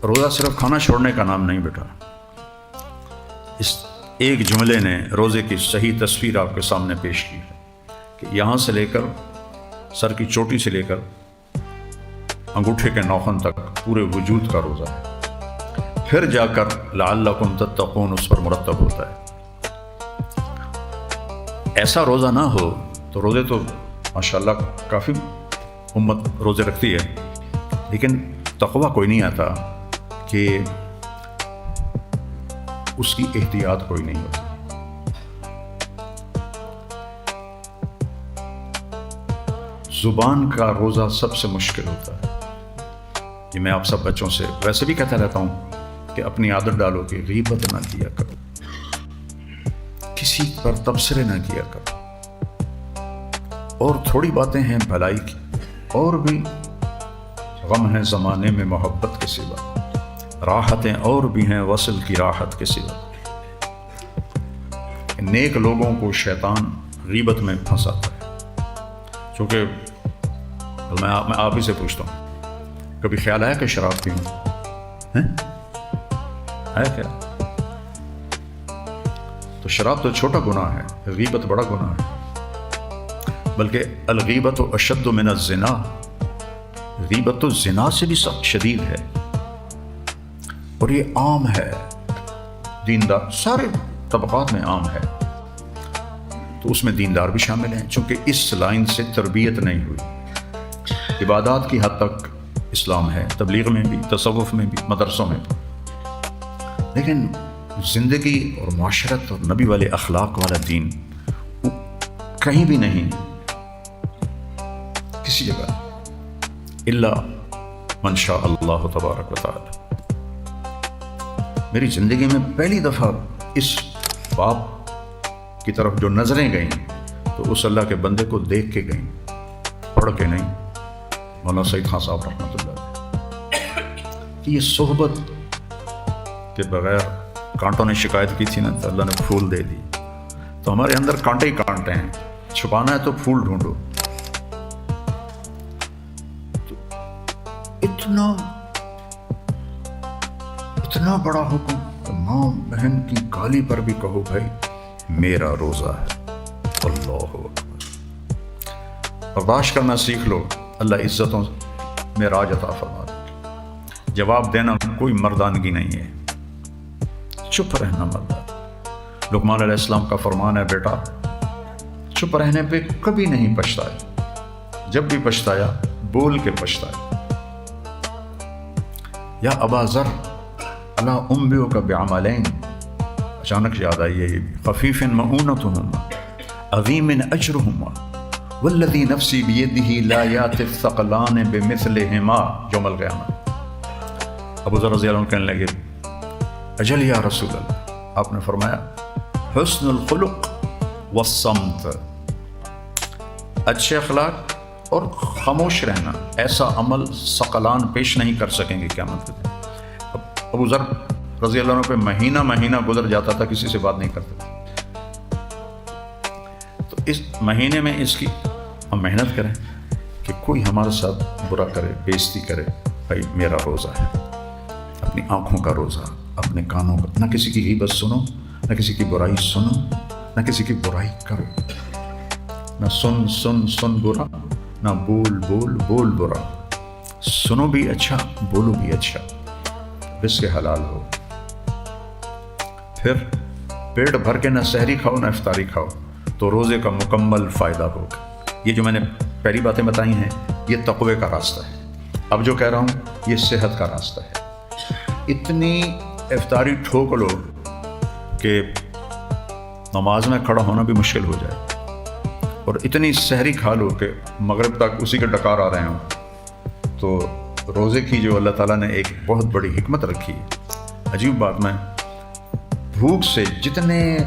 روزہ صرف کھانا چھوڑنے کا نام نہیں بیٹا. اس ایک جملے نے روزے کی صحیح تصویر آپ کے سامنے پیش کی ہے کہ یہاں سے لے کر سر کی چوٹی سے لے کر انگوٹھے کے ناخن تک پورے وجود کا روزہ ہے. پھر جا کر لعلکم تتقون اس پر مرتب ہوتا ہے. ایسا روزہ نہ ہو تو روزے تو ماشاءاللہ کافی امت روزے رکھتی ہے، لیکن تقویٰ کوئی نہیں آتا کہ اس کی احتیاط کوئی نہیں ہوتی. زبان کا روزہ سب سے مشکل ہوتا ہے. یہ میں آپ سب بچوں سے ویسے بھی کہتا رہتا ہوں کہ اپنی عادت ڈالو کہ غیبت نہ کیا کرو، کسی پر تبصرے نہ کیا کرو. اور تھوڑی باتیں ہیں بھلائی کی، اور بھی غم ہیں زمانے میں محبت کے سوا، راحتیں اور بھی ہیں وصل کی راحت کے سوا. نیک لوگوں کو شیطان غیبت میں پھنساتا ہے. چونکہ میں آپ ہی سے پوچھتا ہوں، کبھی خیال آیا کہ شراب پیوں؟ آیا کیا؟ تو شراب تو چھوٹا گناہ ہے، غیبت بڑا گناہ ہے. بلکہ الغیبت اشد من الزنا، غیبت تو زنا سے بھی سخت شدید ہے. اور یہ عام ہے، دیندار سارے طبقات میں عام ہے. تو اس میں دیندار بھی شامل ہیں، چونکہ اس لائن سے تربیت نہیں ہوئی. عبادات کی حد تک اسلام ہے، تبلیغ میں بھی، تصوف میں بھی، مدرسوں میں بھی. لیکن زندگی اور معاشرت اور نبی والے اخلاق والا دین کہیں بھی نہیں، کسی جگہ، الا من شاء اللہ تبارک و تعالی. میری زندگی میں پہلی دفعہ اس باپ کی طرف جو نظریں گئیں تو اس اللہ کے بندے کو دیکھ کے گئیں، پڑھ کے نہیں. مولانا سعید خان صاحب رحمۃ اللہ علیہ کہ یہ صحبت کے بغیر کانٹوں نے شکایت کی تھی نا، تو اللہ نے پھول دے دی. تو ہمارے اندر کانٹے ہی کانٹے ہیں، چھپانا ہے تو پھول ڈھونڈو. تو اتنا بڑا حکم کہ ماں بہن کی گالی پر بھی کہو بھائی میرا روزہ ہے. اللہ اکبر. برداشت کرنا سیکھ لو، اللہ عزتوں میں راج عطا فرما دے. جواب دینا کوئی مردانگی نہیں ہے، چپ رہنا مردانگی. لقمان علیہ السلام کا فرمان ہے، بیٹا چپ رہنے پہ کبھی نہیں پچھتایا، جب بھی پچھتایا بول کے پچھتایا. یا ابا ذر الا انبئک بعملین، اچانک یاد آئی ہے، خفیف مؤونتہما عظیم اجرہما والذی نفسی بیدہ لا یأتی الثقلان بمثلہما یوم القیامہ. ابو ذر رضی اللہ عنہ کہنے لگے اجل یا رسول اللہ. آپ نے فرمایا حسن الخلق والصمت، اچھے اخلاق اور خاموش رہنا، ایسا عمل ثقلان پیش نہیں کر سکیں گے قیامت کے دن. ابو ذر رضی اللہ عنہ پہ مہینہ مہینہ گزر جاتا تھا، کسی سے بات نہیں کرتے تھے. تو اس مہینے میں اس کی ہم محنت کریں کہ کوئی ہمارے ساتھ برا کرے، بےزتی کرے، بھائی میرا روزہ ہے. اپنی آنکھوں کا روزہ، اپنے کانوں کا، نہ کسی کی غیبت سنو، نہ کسی کی برائی سنو، نہ کسی کی برائی کرو. نہ سن سن سن برا، نہ بول بول بول برا. سنو بھی اچھا، بولو بھی اچھا، رزق حلال ہو. پھر پیٹ بھر کے نہ سحری کھاؤ نہ افطاری کھاؤ تو روزے کا مکمل فائدہ ہوگا. یہ جو میں نے پہلی باتیں بتائی ہیں یہ تقوی کا راستہ ہے. اب جو کہہ رہا ہوں یہ صحت کا راستہ ہے. اتنی افطاری ٹھوک لو کہ نماز میں کھڑا ہونا بھی مشکل ہو جائے، اور اتنی سحری کھا لو کہ مغرب تک اسی کے ڈکار آ رہے ہوں. تو روزے کی جو اللہ تعالیٰ نے ایک بہت بڑی حکمت رکھی ہے. عجیب بات، میں بھوک سے جتنے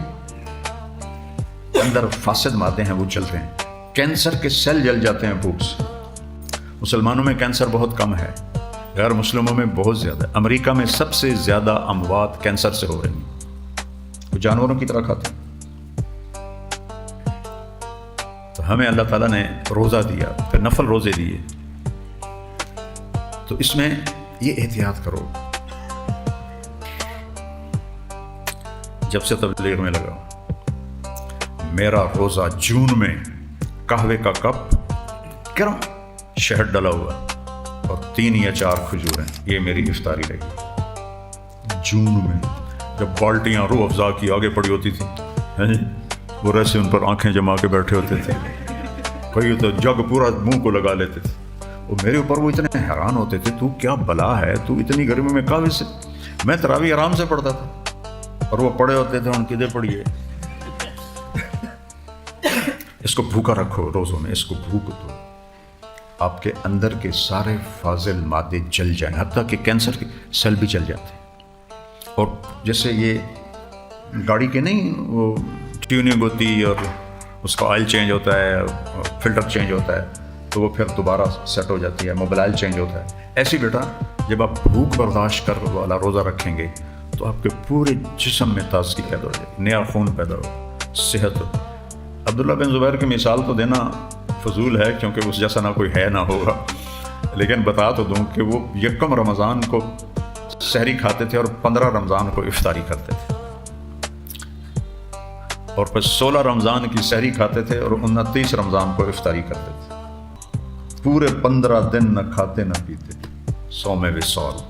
اندر فاسد مادے ہیں وہ جلتے ہیں. کینسر کے سیل جل جاتے ہیں بھوک سے. مسلمانوں میں کینسر بہت کم ہے، غیر مسلموں میں بہت زیادہ. امریکہ میں سب سے زیادہ اموات کینسر سے ہو رہی ہیں. وہ جانوروں کی طرح کھاتے ہیں. تو ہمیں اللہ تعالیٰ نے روزہ دیا، پھر نفل روزے دیے. تو اس میں یہ احتیاط کرو. جب سے تبلیغ میں لگا میرا روزہ جون میں قہوے کا کپ گرم شہد ڈلا ہوا اور 3 یا 4 کھجوریں، یہ میری افطاری رہی جون میں. جب بالٹیاں روح افزا کی آگے پڑی ہوتی تھیں، وہ ایسے ان پر آنکھیں جما کے بیٹھے ہوتے تھے، کوئی تو جگ پورا منہ کو لگا لیتے تھے. وہ میرے اوپر وہ اتنے حیران ہوتے تھے، تو کیا بلا ہے، تو اتنی گرمی میں قہوے سے. میں تراویح آرام سے پڑھتا تھا اور وہ پڑے ہوتے تھے، ان کدے پڑھیے. اس کو بھوکا رکھو روزوں میں، اس کو بھوک دو، آپ کے اندر کے سارے فاضل مادے جل جائیں، حتیٰ کہ کینسر کے سیل بھی جل جاتے ہیں. اور جیسے یہ گاڑی کے نہیں وہ ٹیوننگ ہوتی اور اس کا آئل چینج ہوتا ہے، فلٹر چینج ہوتا ہے تو وہ پھر دوبارہ سیٹ ہو جاتی ہے، موبائل آئل چینج ہوتا ہے. ایسی بیٹا جب آپ بھوک برداشت کر والا روزہ رکھیں گے تو آپ کے پورے جسم میں تازگی پیدا ہو جائے، نیا خون پیدا ہو، صحت ہو. عبداللہ بن زبیر کی مثال تو دینا فضول ہے کیونکہ اس جیسا نہ کوئی ہے نہ ہوگا، لیکن بتا تو دوں کہ وہ یکم رمضان کو سحری کھاتے تھے اور 15 رمضان کو افطاری کرتے تھے، اور پھر 16 رمضان کی سحری کھاتے تھے اور 29 رمضان کو افطاری کرتے تھے. پورے 15 دن نہ کھاتے نہ پیتے، صوم وصال.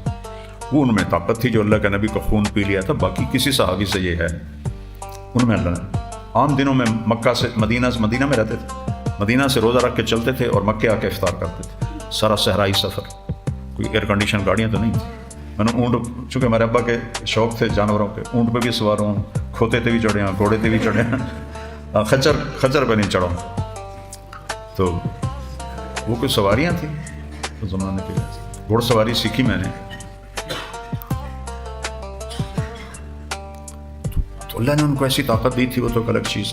وہ ان میں طاقت تھی جو اللہ کے نبی کو خون پی لیا تھا. باقی کسی صحابی سے یہ ہے ان میں اللہ نے. عام دنوں میں مکہ سے مدینہ میں رہتے تھے، مدینہ سے روزہ رکھ کے چلتے تھے اور مکے آ کے افطار کرتے تھے. سارا صحرائی سفر، کوئی ایئر کنڈیشن گاڑیاں تو نہیں تھیں. میں نے اونٹ، چونکہ میرے ابا کے شوق تھے جانوروں کے، اونٹ پہ بھی سوار ہوں، کھوتے پہ بھی چڑھے ہوں، گھوڑے پہ بھی چڑھے ہیں، خچر پہ نہیں چڑھا ہوں. تو وہ کوئی سواریاں تھیں اس زمانے کے. گھوڑ سواری سیکھی میں نے. تو اللہ نے ان کو ایسی طاقت دی تھی، وہ تو ایک الگ چیز.